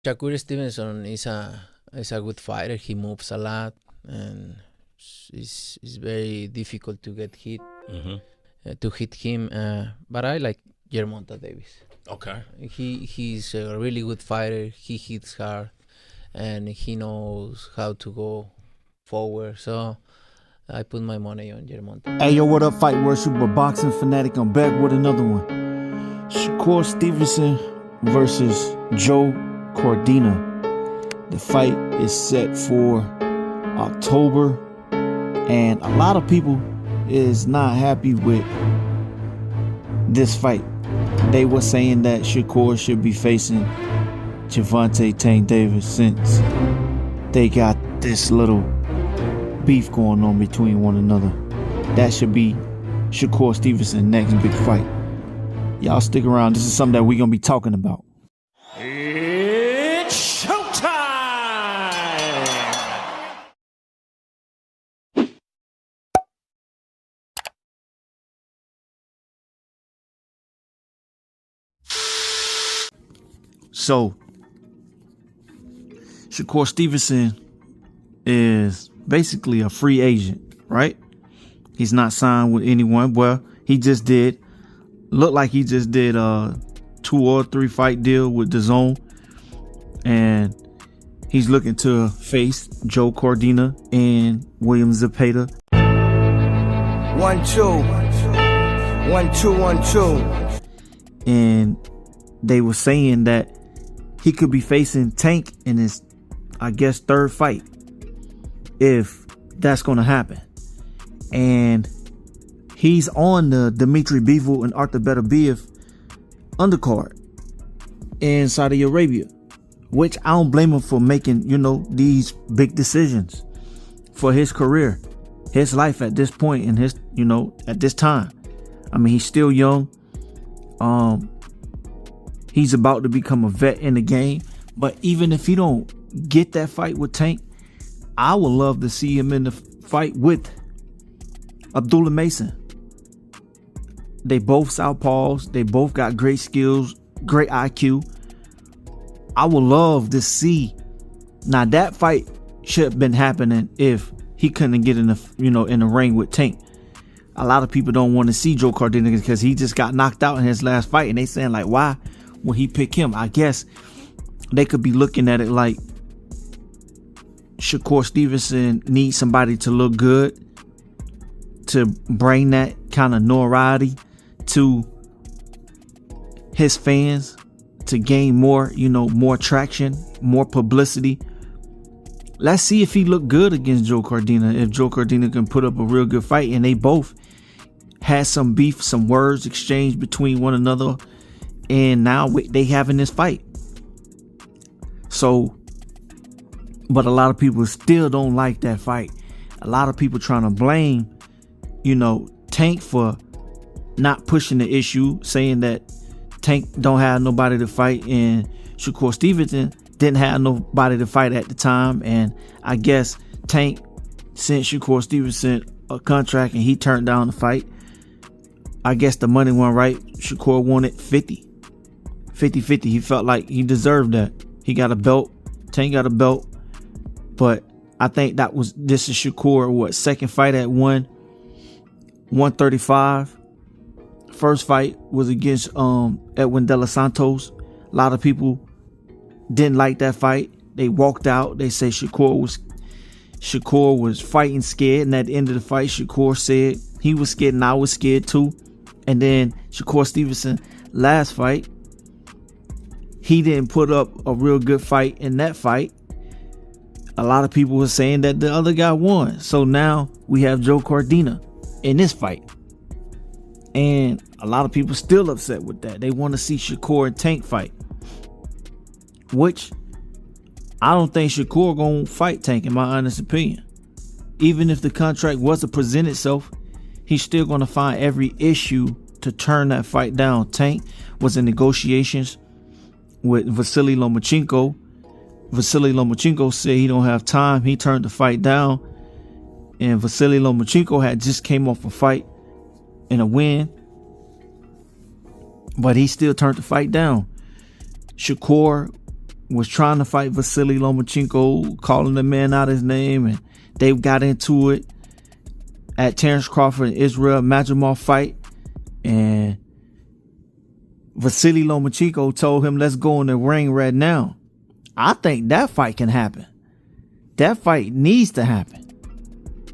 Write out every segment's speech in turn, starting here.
Shakur Stevenson is a good fighter. He moves a lot, and it's very difficult to get hit to hit him. But I like Germonta Davis. Okay. He's a really good fighter. He hits hard, and he knows how to go forward. So I put my money on Germonta. Hey, yo, what up, Fight World Super Boxing Fanatic? I'm back with another one. Shakur Steverson versus Joe Cordina. The fight is set for October, and a lot of people is not happy with this fight. They were saying that Shakur should be facing Gervonta Tank Davis since they got this little beef going on between one another. That should be Shakur Stevenson's next big fight. Y'all stick around. This is something that we're going to be talking about. It's showtime! So, Shakur Stevenson is basically a free agent, right? He's not signed with anyone. Well, he just did. Looked like he just did a 2 or 3 fight deal with DAZN, and he's looking to face Joe Cordina and William Zepeda. 1-2, 1-2, 1-2. And they were saying that he could be facing Tank in his, I guess, 3rd fight, if that's going to happen. And he's on the Dimitri Bivol and Arthur Beterbiev undercard in Saudi Arabia, which I don't blame him for making, these big decisions for his career, his life at this point in his, at this time. I mean, he's still young. He's about to become a vet in the game. But even if he don't get that fight with Tank, I would love to see him in the fight with Abdullah Mason. They both southpaws. They both got great skills, great IQ. I would love to see. Now that fight should have been happening if he couldn't get in the in the ring with Tank. A lot of people don't want to see Joe Cordina because he just got knocked out in his last fight, and they saying like, why would he pick him? I guess they could be looking at it like Shakur Stevenson needs somebody to look good, to bring that kind of notoriety to his fans, to gain more, more traction, more publicity. Let's see if he looked good against Joe Cordina, if Joe Cordina can put up a real good fight. And they both had some beef, some words exchanged between one another, and now they having this fight. So, but a lot of people still don't like that fight. A lot of people trying to blame, Tank for not pushing the issue, saying that Tank don't have nobody to fight, and Shakur Stevenson didn't have nobody to fight at the time. And I guess Tank sent Shakur Stevenson a contract and he turned down the fight. I guess the money went right. Shakur wanted 50. He felt like he deserved that. He got a belt. Tank got a belt. But I think this is Shakur, second fight at 135. First fight was against Edwin De Los Santos. A lot of people didn't like that fight. They walked out. They say Shakur was fighting scared, and at the end of the fight, Shakur said he was scared and I was scared too. And then Shakur Stevenson, last fight, he didn't put up a real good fight in that fight. A lot of people were saying that the other guy won. So now we have Joe Cordina in this fight. And a lot of people still upset with that. They want to see Shakur and Tank fight, which I don't think Shakur gonna fight Tank, in my honest opinion. Even if the contract was to present itself, he's still gonna find every issue to turn that fight down. Tank was in negotiations with Vasily Lomachenko. Vasily Lomachenko said he don't have time. He turned the fight down, and Vasily Lomachenko had just came off a fight and a win, but he still turned the fight down. Shakur was trying to fight Vasily Lomachenko, calling the man out his name, and they got into it at Terrence Crawford and Israel Madrimov fight, and Vasily Lomachenko told him, let's go in the ring right now. I think that fight can happen. That fight needs to happen.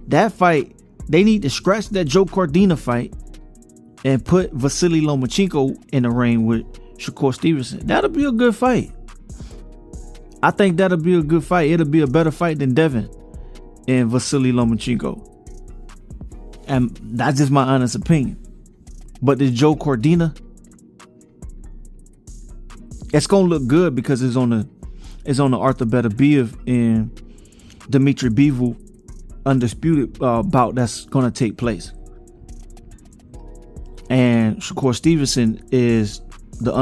That fight, they need to scratch that Joe Cordina fight and put Vasily Lomachenko in the ring with Shakur Steverson. That'll be a good fight. I think that'll be a good fight. It'll be a better fight than Devin and Vasily Lomachenko. And that's just my honest opinion. But the Joe Cordina, it's gonna look good because it's on the Arthur Beterbiev and Dmitry Bivol undisputed bout that's gonna take place. And Shakur Steverson is on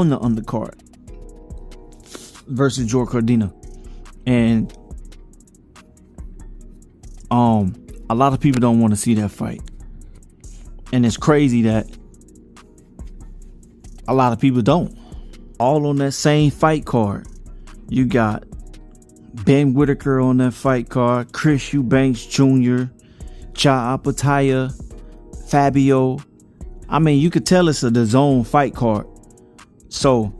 the undercard versus Joe Cordina. And a lot of people don't want to see that fight. And it's crazy that a lot of people don't. All on that same fight card. You got Ben Whitaker on that fight card, Chris Eubanks Jr., Ja Apataya, Fabio. I mean, you could tell it's a DAZN fight card. So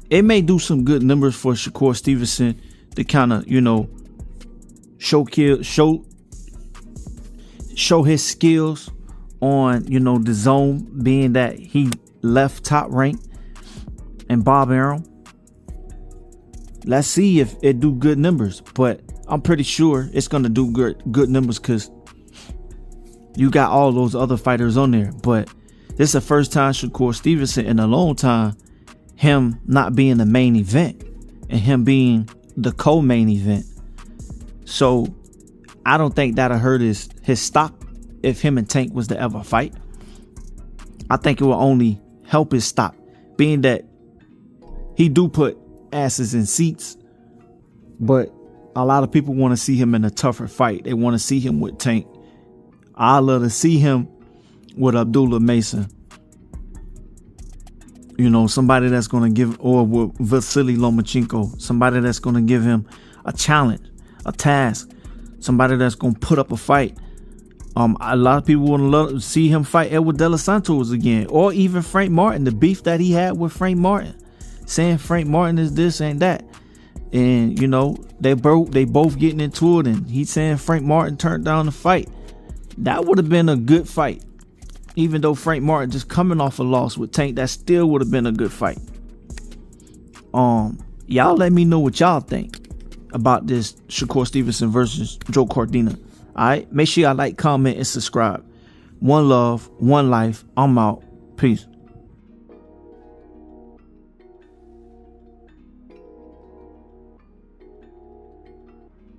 it may do some good numbers for Shakur Steverson to kind of, show his skills on, DAZN, being that he left Top Rank and Bob Arum. Let's see if it do good numbers, but I'm pretty sure it's gonna do good numbers because you got all those other fighters on there. But this is the first time Shakur Steverson in a long time, him not being the main event and him being the co-main event. So I don't think that'll hurt his stock if him and Tank was to ever fight. I think it will only help his stock, being that he do put asses in seats, but a lot of people want to see him in a tougher fight. They want to see him with Tank. I love to see him with Abdullah Mason. Somebody that's going to give, or with Vasily Lomachenko, somebody that's going to give him a challenge, a task, somebody that's going to put up a fight. A lot of people want to see him fight Edward De Los Santos again, or even Frank Martin. The beef that he had with Frank Martin, saying Frank Martin is this and that, and they both getting into it, and he's saying Frank Martin turned down the fight. That would have been a good fight, even though Frank Martin just coming off a loss with Tank. That still would have been a good fight. Y'all let me know what y'all think about this Shakur Steverson versus Joe Cordina. All right, make sure y'all like, comment, and subscribe. One love, one life. I'm out. Peace.